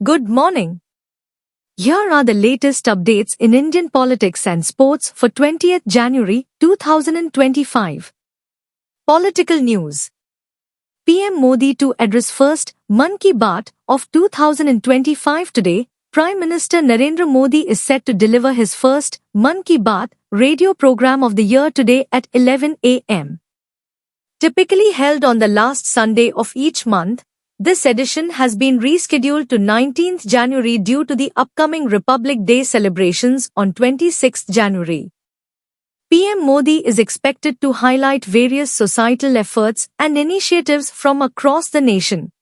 Good morning. Here are the latest updates in Indian politics and sports for 20th January 2025. Political news. PM Modi to address first Mann Ki Baat of 2025 today. Prime Minister Narendra Modi is set to deliver his first Mann Ki Baat radio program of the year today at 11 a.m. Typically held on the last Sunday of each month, this edition has been rescheduled to 19th January due to the upcoming Republic Day celebrations on 26th January. PM Modi is expected to highlight various societal efforts and initiatives from across the nation.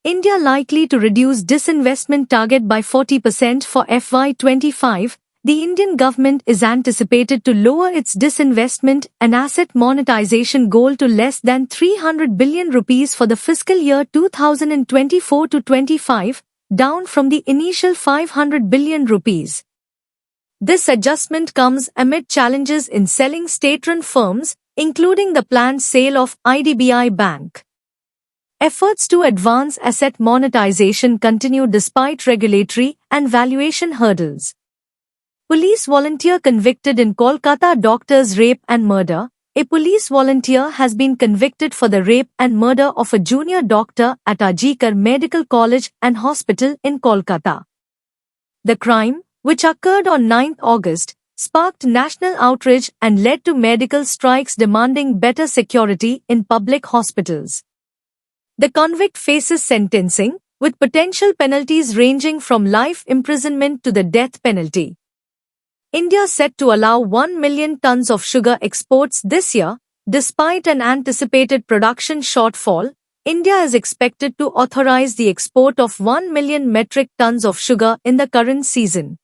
India likely to reduce disinvestment target by 40% for FY25. The Indian government is anticipated to lower its disinvestment and asset monetization goal to less than 300 billion rupees for the fiscal year 2024-25, down from the initial 500 billion rupees. This adjustment comes amid challenges in selling state-run firms, including the planned sale of IDBI Bank. Efforts to advance asset monetization continue despite regulatory and valuation hurdles. Police volunteer convicted in Kolkata doctor's rape and murder. A police volunteer has been convicted for the rape and murder of a junior doctor at Ajikar Medical College and Hospital in Kolkata. The crime, which occurred on 9 August, sparked national outrage and led to medical strikes demanding better security in public hospitals. The convict faces sentencing, with potential penalties ranging from life imprisonment to the death penalty. India set to allow 1 million tons of sugar exports this year. Despite an anticipated production shortfall, India is expected to authorize the export of 1 million metric tons of sugar in the current season.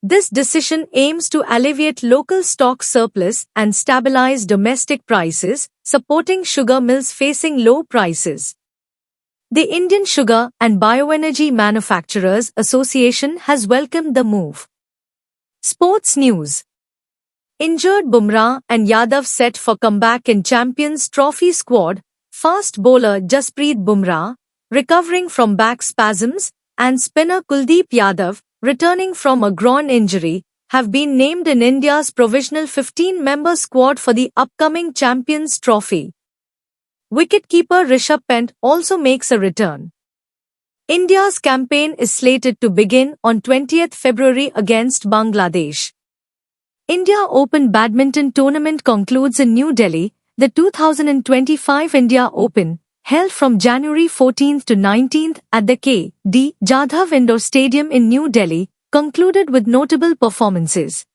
This decision aims to alleviate local stock surplus and stabilize domestic prices, supporting sugar mills facing low prices. The Indian Sugar and Bioenergy Manufacturers Association has welcomed the move. Sports news. Injured Bumrah and Yadav set for comeback in Champions Trophy squad. Fast bowler Jasprit Bumrah, recovering from back spasms, and spinner Kuldeep Yadav, returning from a groin injury, have been named in India's provisional 15-member squad for the upcoming Champions Trophy. Wicketkeeper Rishabh Pant also makes a return. India's campaign is slated to begin on 20th February against Bangladesh. India Open Badminton Tournament concludes in New Delhi. The 2025 India Open, held from January 14 to 19 at the K.D. Jadhav Indoor Stadium in New Delhi, concluded with notable performances.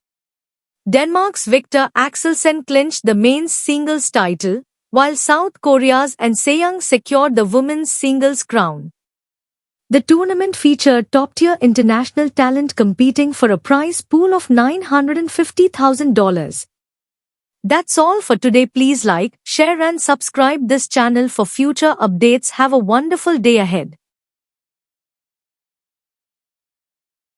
Denmark's Victor Axelsen clinched the men's singles title, while South Korea's An Se-young secured the women's singles crown. The tournament featured top-tier international talent competing for a prize pool of $950,000. That's all for today. Please like, share and subscribe this channel for future updates. Have a wonderful day ahead.